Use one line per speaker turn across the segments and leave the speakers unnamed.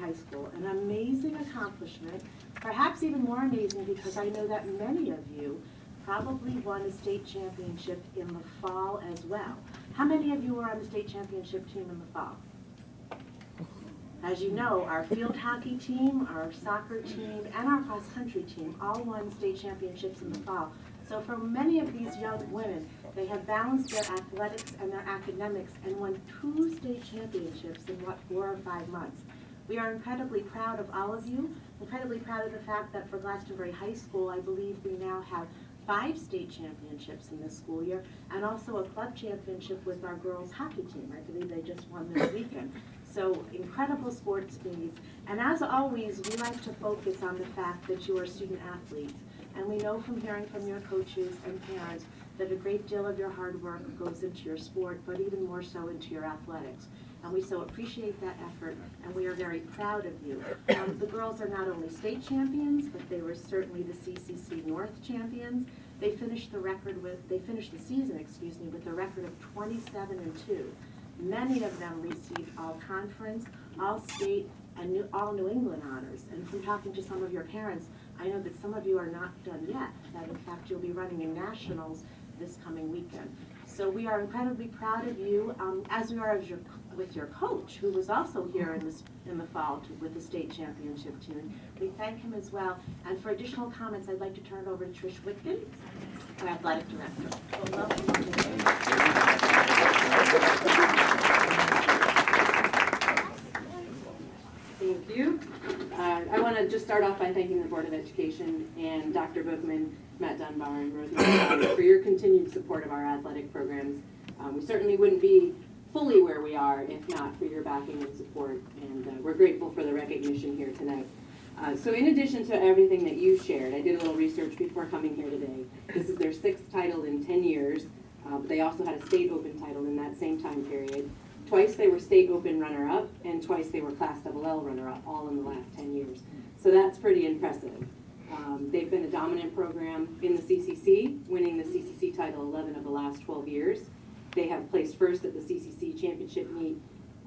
High School, an amazing accomplishment, perhaps even more amazing because I know that many of you probably won a state championship in the fall as well. How many of you were on the state championship team in the fall? As you know, our field hockey team, our soccer team, and our cross-country team all won state championships in the fall. So for many of these young women, they have balanced their athletics and their academics and won 2 state championships in, 4 or 5 months. We are incredibly proud of all of you, incredibly proud of the fact that for Glastonbury High School, I believe we now have 5 state championships in this school year, and also a club championship with our girls hockey team. I believe they just won this weekend. So incredible sports needs. And as always, we like to focus on the fact that you are student athletes. And we know from hearing from your coaches and parents that a great deal of your hard work goes into your sport, but even more so into your athletics. And we so appreciate that effort, and we are very proud of you. The girls are not only state champions, but they were certainly the CCC North champions. They finished the season, with a record of 27-2. Many of them received all conference, all state, and all New England honors. And from talking to some of your parents, I know that some of you are not done yet, that in fact you'll be running in nationals this coming weekend. So we are incredibly proud of you, as we are with your coach, who was also here in the fall with the state championship team. We thank him as well. And for additional comments, I'd like to turn it over to Trish Whitkin, our athletic director.
Thank you. I want to just start off by thanking the Board of Education and Dr. Bookman, Matt Dunbar, and Rosemary for your continued support of our athletic programs. We certainly wouldn't be fully where we are if not for your backing and support, and we're grateful for the recognition here tonight. So in addition to everything that you shared, I did a little research before coming here today. This is their 6th title in 10 years, but they also had a state open title in that same time period. Twice they were state open runner-up, and twice they were class LL runner-up, all in the last 10 years. So that's pretty impressive. They've been a dominant program in the CCC, winning the CCC title 11 of the last 12 years. They have placed first at the CCC championship meet,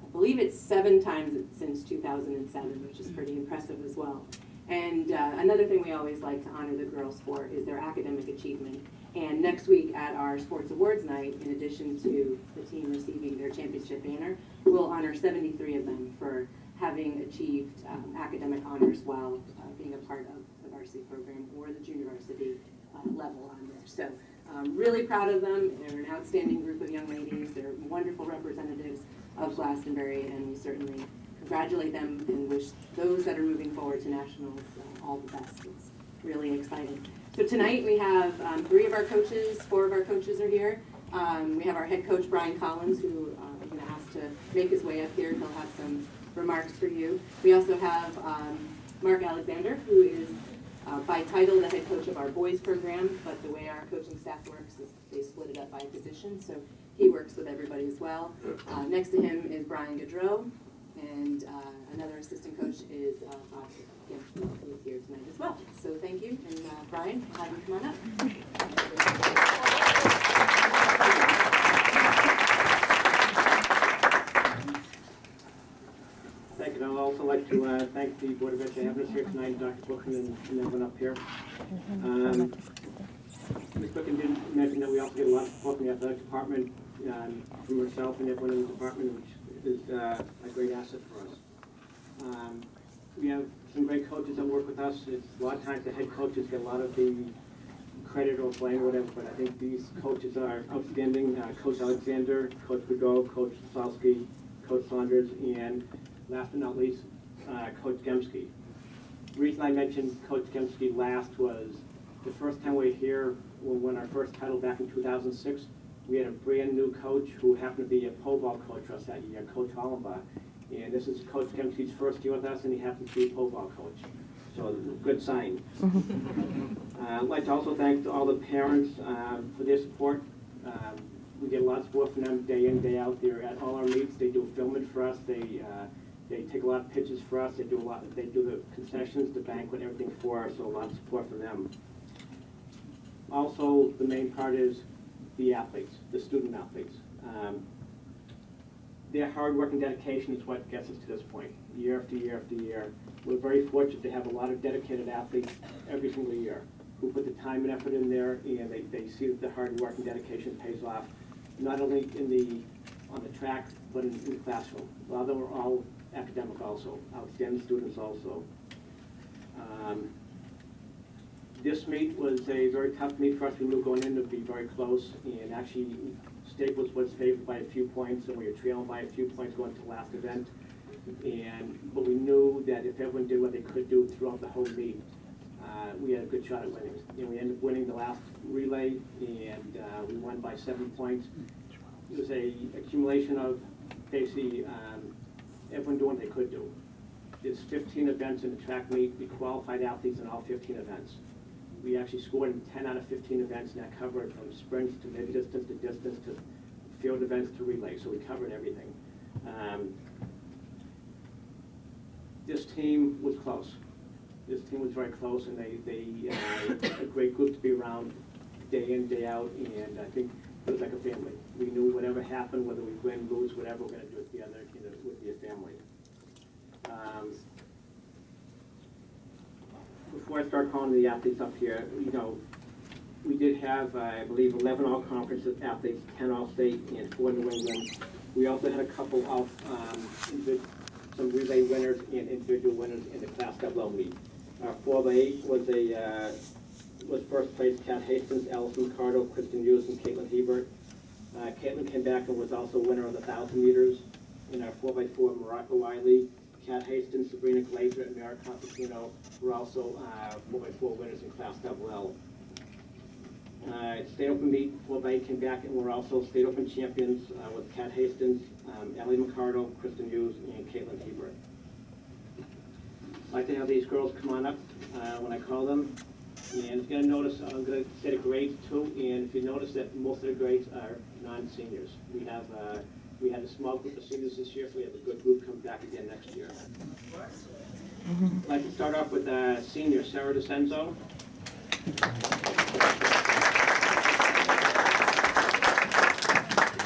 I believe it's 7 times since 2007, which is pretty impressive as well. And another thing we always like to honor the girls for is their academic achievement. And next week at our Sports Awards night, in addition to the team receiving their championship banner, we'll honor 73 of them for having achieved academic honors while being a part of the varsity program or the junior varsity level on there. So really proud of them. They're an outstanding group of young ladies. They're wonderful representatives of Glastonbury, and we certainly congratulate them and wish those that are moving forward to nationals all the best. It's really exciting. So tonight we have 3 of our coaches, 4 of our coaches are here. We have our head coach, Brian Collins, who I'm going to ask to make his way up here. He'll have some remarks for you. We also have Mark Alexander, who is by title the head coach of our boys program, but the way our coaching staff works is they split it up by position, so he works with everybody as well. Next to him is Brian Gaudreau, and another assistant coach is Bob Gbury, who is here tonight as well. So thank you, and Brian, I'll have you come on up.
Thank you. I'd also like to thank the Board of Education having us here tonight, Dr. Bookman and everyone up here. Ms. Bookman did mention that we also get a lot of support from the athletic department, from herself and everyone in the department, which is a great asset for us. We have some great coaches that work with us. A lot of times the head coaches get a lot of the credit or blame or whatever, but I think these coaches are outstanding. Coach Alexander, Coach Godot, Coach Salsky, Coach Saunders, and last but not least, Coach Gemsky. The reason I mentioned Coach Gemsky last was the first time we were here, when we won our first title back in 2006, we had a brand new coach who happened to be a pole vault coach for us that year, Coach Hollenbach. And this is Coach Gemsky's first year with us, and he happens to be a pole vault coach. So good sign. I'd like to also thank all the parents for their support. We get a lot of support from them day in, day out. They're at all our meets. They do filming for us. They take a lot of pictures for us. They do the concessions, the banquet, everything for us. So a lot of support from them. Also, the main part is the athletes, the student athletes. Their hard work and dedication is what gets us to this point. year after year after year. We're very fortunate to have a lot of dedicated athletes every single year who put the time and effort in there, and they see that the hard work and dedication pays off, not only on the track, but in the classroom. A lot of them are all academic also, outstanding students also. This meet was a very tough meet for us. We knew going in to be very close, and actually Staples was favored by a few points, and we were trailing by a few points going to the last event. But we knew that if everyone did what they could do throughout the whole meet, we had a good shot at winning. And we ended up winning the last relay, and we won by 7 points. It was a accumulation of basically everyone doing what they could do. There's 15 events in the track meet. We qualified athletes in all 15 events. We actually scored in 10 out of 15 events, and that covered from sprints to mid-distance to distance to field events to relay, so we covered everything. This team was close. This team was very close, and they a great group to be around day in, day out, and I think it was like a family. We knew whatever happened, whether we win, lose, whatever, we're going to do it together, it would be a family. Before I start calling the athletes up here, we did have, I believe, 11 all-conference athletes, 10 all-state, and 4 New England. We also had a couple of some relay winners and individual winners in the Class AA meet. Our 4x8 was first place, Kat Hastings, Allison Ricardo, Kristen Hughes, and Caitlin Hebert. Caitlin came back and was also winner of the 1,000 meters. In our 4x4, Morocco Wiley, Kat Hastings, Sabrina Glazer, and Mara Constantino were also 4x4 winners in Class LL. State Open meet, 4x8 came back and were also State Open champions with Kat Hastings, Ellie McCardle, Kristen Hughes, and Caitlin Hebert. I'd like to have these girls come on up when I call them. And you're going to notice, I'm going to say the grades too, and if you notice that most of the grades are non-seniors. We had a small group of seniors this year, so we have a good group come back again next year. I'd like to start off with senior Sarah DeCenzo.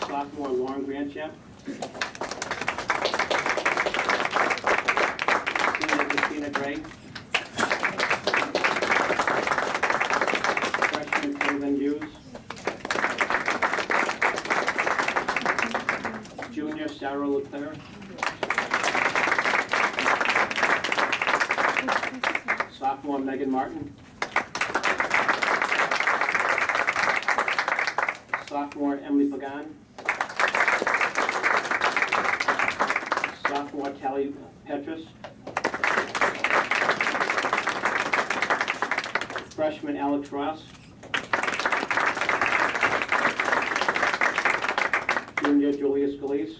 Sophomore Lauren Grandchap. Senior Christina Gray. Freshman Caitlin Hughes. Junior Sarah Leclerc. Sophomore Megan Martin. Sophomore Emily Pagan. Sophomore Callie Petrus. Freshman Alex Ross. Junior Julia Scalise.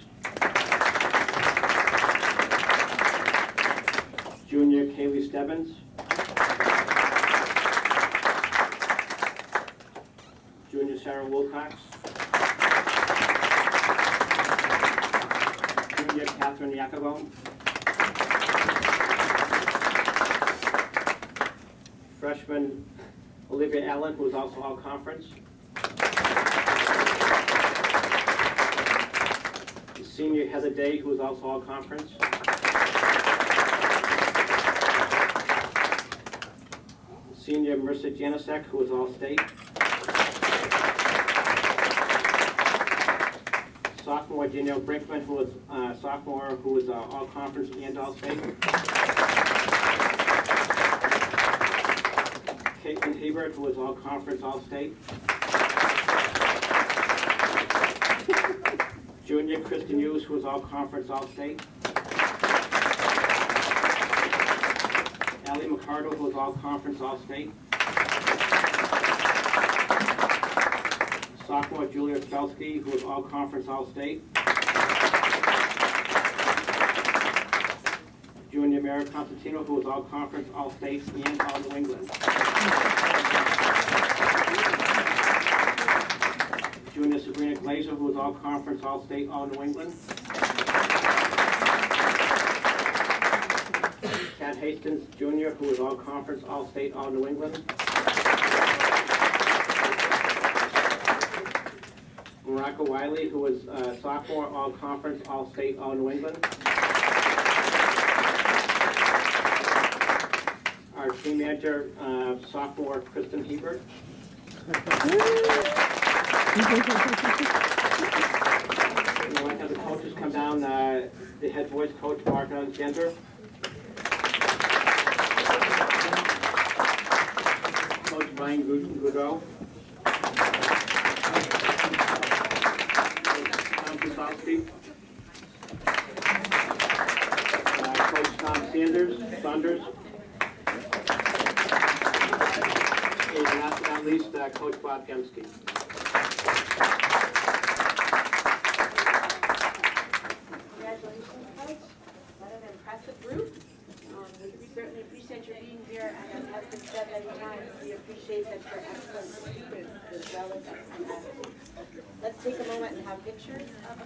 Junior Kaylee Stebbins. Junior Sarah Wilcox. Junior Catherine Yacobo. Freshman Olivia Allen, who is also all-conference. Senior Heather Day, who is also all-conference. Senior Marissa Janisek, who is all-state. Sophomore Danielle Brinkman, who is sophomore, who is all-conference and all-state. Caitlin Hebert, who is all-conference, all-state. Junior Kristen Hughes, who is all-conference, all-state. Ellie McCardle, who is all-conference, all-state. Sophomore Julia Spelsky, who is all-conference, all-state. Junior Mara Constantino, who is all-conference, all-state, and all-New England. Junior Sabrina Glazer, who is all-conference, all-state, all-New England. Kat Hastings, Jr., who is all-conference, all-state, all-New England. Morocco Wiley, who is sophomore, all-conference, all-state, all-New England. team manager, sophomore Kristen Hebert. And I'd like to have the coaches come down, the head boys coach, Mark Alexander. Coach Brian Goodrow. Tom Kusowski. Coach Tom Saunders. And last but not least, Coach Bob Gemsky.
Congratulations, Coach. What an impressive group. We certainly appreciate your being here, and as has been said many times, we appreciate that you're excellent students as well as excellent athletes. Let's take a moment and have pictures of